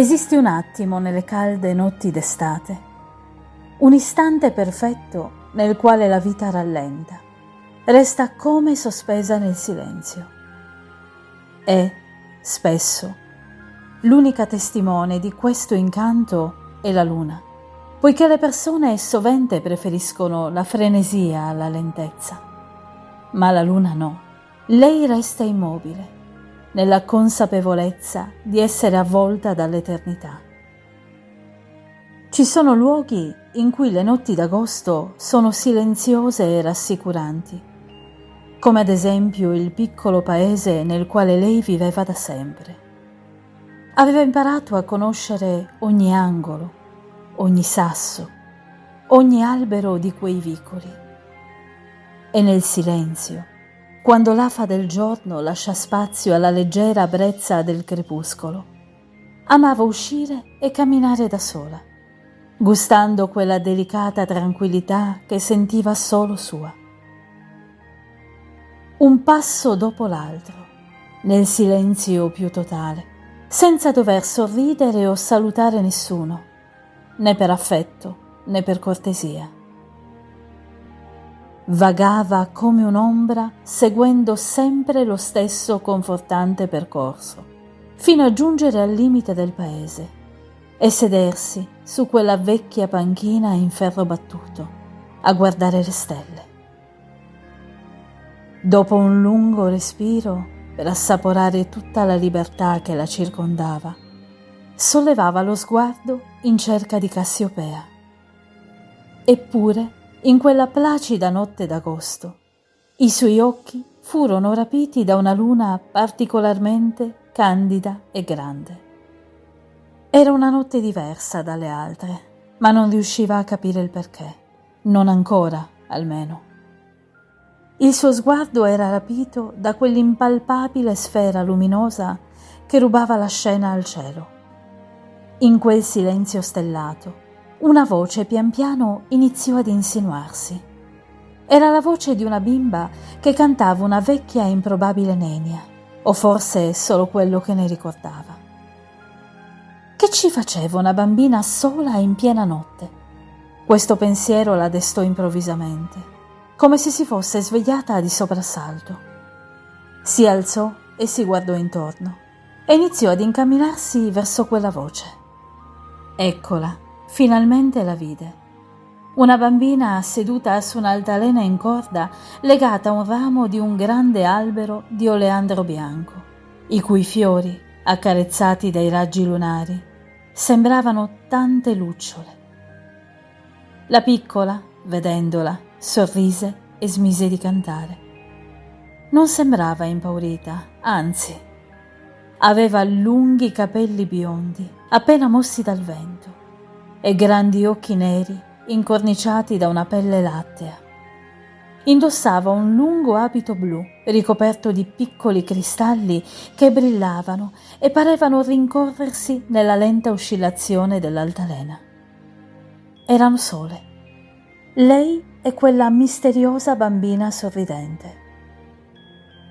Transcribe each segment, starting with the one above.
Esiste un attimo nelle calde notti d'estate, un istante perfetto nel quale la vita rallenta, resta come sospesa nel silenzio. E, spesso, l'unica testimone di questo incanto è la luna, poiché le persone sovente preferiscono la frenesia alla lentezza. Ma la luna no, lei resta immobile, nella consapevolezza di essere avvolta dall'eternità. Ci sono luoghi in cui le notti d'agosto sono silenziose e rassicuranti, come ad esempio il piccolo paese nel quale lei viveva da sempre. Aveva imparato a conoscere ogni angolo, ogni sasso, ogni albero di quei vicoli. E nel silenzio, quando l'afa del giorno lascia spazio alla leggera brezza del crepuscolo, amava uscire e camminare da sola, gustando quella delicata tranquillità che sentiva solo sua. Un passo dopo l'altro, nel silenzio più totale, senza dover sorridere o salutare nessuno, né per affetto né per cortesia. Vagava come un'ombra seguendo sempre lo stesso confortante percorso, fino a giungere al limite del paese e sedersi su quella vecchia panchina in ferro battuto a guardare le stelle. Dopo un lungo respiro per assaporare tutta la libertà che la circondava, sollevava lo sguardo in cerca di Cassiopea. Eppure, in quella placida notte d'agosto, i suoi occhi furono rapiti da una luna particolarmente candida e grande. Era una notte diversa dalle altre, ma non riusciva a capire il perché, non ancora almeno. Il suo sguardo era rapito da quell'impalpabile sfera luminosa che rubava la scena al cielo. In quel silenzio stellato, una voce pian piano iniziò ad insinuarsi. Era la voce di una bimba che cantava una vecchia e improbabile nenia, o forse solo quello che ne ricordava. Che ci faceva una bambina sola in piena notte? Questo pensiero la destò improvvisamente, come se si fosse svegliata di soprassalto. Si alzò e si guardò intorno e iniziò ad incamminarsi verso quella voce. Eccola. Finalmente la vide. Una bambina seduta su un'altalena in corda legata a un ramo di un grande albero di oleandro bianco, i cui fiori, accarezzati dai raggi lunari, sembravano tante lucciole. La piccola, vedendola, sorrise e smise di cantare. Non sembrava impaurita, anzi, aveva lunghi capelli biondi, appena mossi dal vento, e grandi occhi neri incorniciati da una pelle lattea. Indossava un lungo abito blu ricoperto di piccoli cristalli che brillavano e parevano rincorrersi nella lenta oscillazione dell'altalena. Erano sole, lei e quella misteriosa bambina sorridente.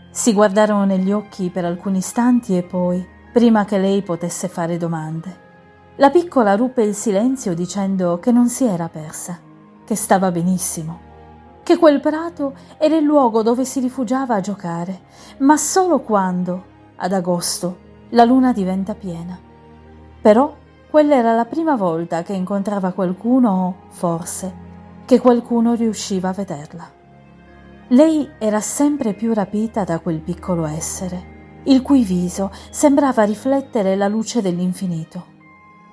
Si guardarono negli occhi per alcuni istanti e poi, prima che lei potesse fare domande, la piccola ruppe il silenzio dicendo che non si era persa, che stava benissimo, che quel prato era il luogo dove si rifugiava a giocare, ma solo quando, ad agosto, la luna diventa piena. Però quella era la prima volta che incontrava qualcuno o, forse, che qualcuno riusciva a vederla. Lei era sempre più rapita da quel piccolo essere, il cui viso sembrava riflettere la luce dell'infinito.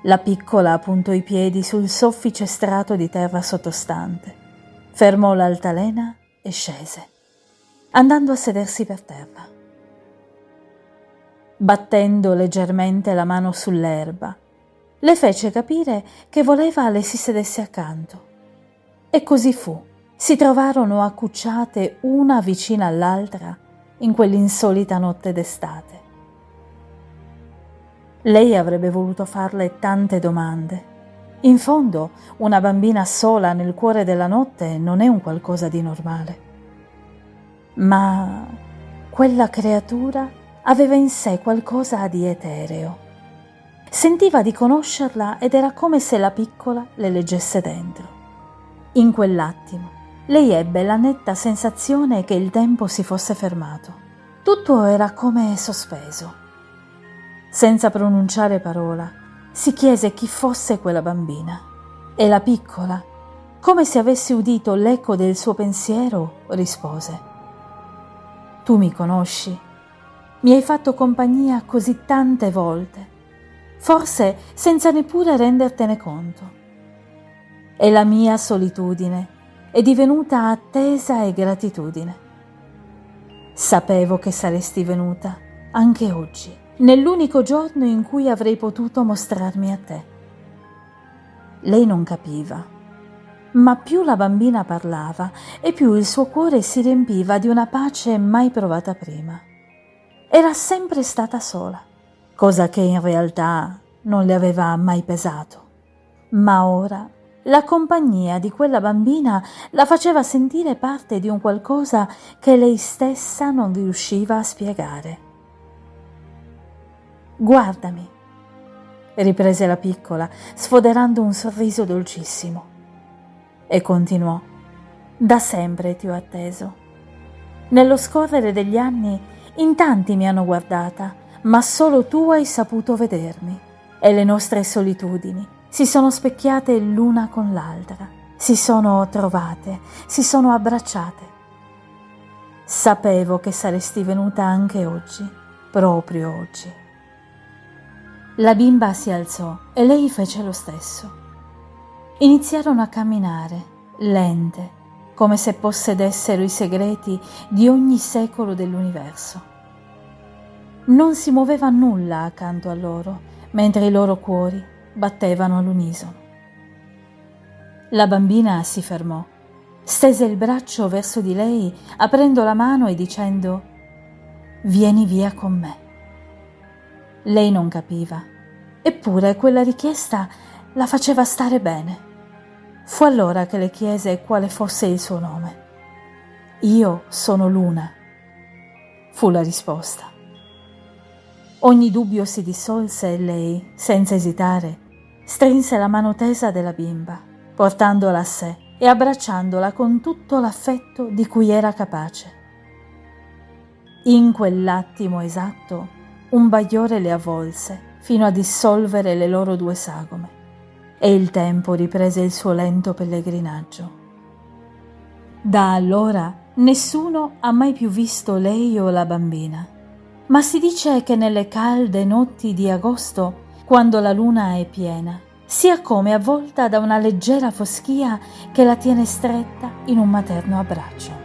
La piccola puntò i piedi sul soffice strato di terra sottostante, fermò l'altalena e scese, andando a sedersi per terra. Battendo leggermente la mano sull'erba, le fece capire che voleva le si sedesse accanto. E così fu. Si trovarono accucciate una vicina all'altra in quell'insolita notte d'estate. Lei avrebbe voluto farle tante domande. In fondo, una bambina sola nel cuore della notte non è un qualcosa di normale. Ma quella creatura aveva in sé qualcosa di etereo, Sentiva di conoscerla ed era come se la piccola le leggesse dentro. In quell'attimo lei ebbe la netta sensazione che il tempo si fosse fermato. Tutto era come sospeso. Senza pronunciare parola, si chiese chi fosse quella bambina. E la piccola, come se avesse udito l'eco del suo pensiero, rispose: «Tu mi conosci? Mi hai fatto compagnia così tante volte, forse senza neppure rendertene conto. E la mia solitudine è divenuta attesa e gratitudine. Sapevo che saresti venuta anche oggi, nell'unico giorno in cui avrei potuto mostrarmi a te». Lei non capiva, ma più la bambina parlava e più il suo cuore si riempiva di una pace mai provata prima. Era sempre stata sola, cosa che in realtà non le aveva mai pesato, ma ora la compagnia di quella bambina la faceva sentire parte di un qualcosa che lei stessa non riusciva a spiegare. «Guardami», riprese la piccola, sfoderando un sorriso dolcissimo. E continuò: «Da sempre ti ho atteso. Nello scorrere degli anni in tanti mi hanno guardata, ma solo tu hai saputo vedermi. E le nostre solitudini si sono specchiate l'una con l'altra, si sono trovate, si sono abbracciate. Sapevo che saresti venuta anche oggi, proprio oggi». La bimba si alzò e lei fece lo stesso. Iniziarono a camminare, lente, come se possedessero i segreti di ogni secolo dell'universo. Non si muoveva nulla accanto a loro, mentre i loro cuori battevano all'unisono. La bambina si fermò, stese il braccio verso di lei, aprendo la mano e dicendo: «Vieni via con me». Lei non capiva, eppure quella richiesta la faceva stare bene. Fu allora che le chiese quale fosse il suo nome. «Io sono Luna», fu la risposta. Ogni dubbio si dissolse e lei, senza esitare, strinse la mano tesa della bimba, portandola a sé e abbracciandola con tutto l'affetto di cui era capace. In quell'attimo esatto, un bagliore le avvolse fino a dissolvere le loro due sagome, e il tempo riprese il suo lento pellegrinaggio. Da allora nessuno ha mai più visto lei o la bambina, ma si dice che nelle calde notti di agosto, quando la luna è piena, sia come avvolta da una leggera foschia che la tiene stretta in un materno abbraccio.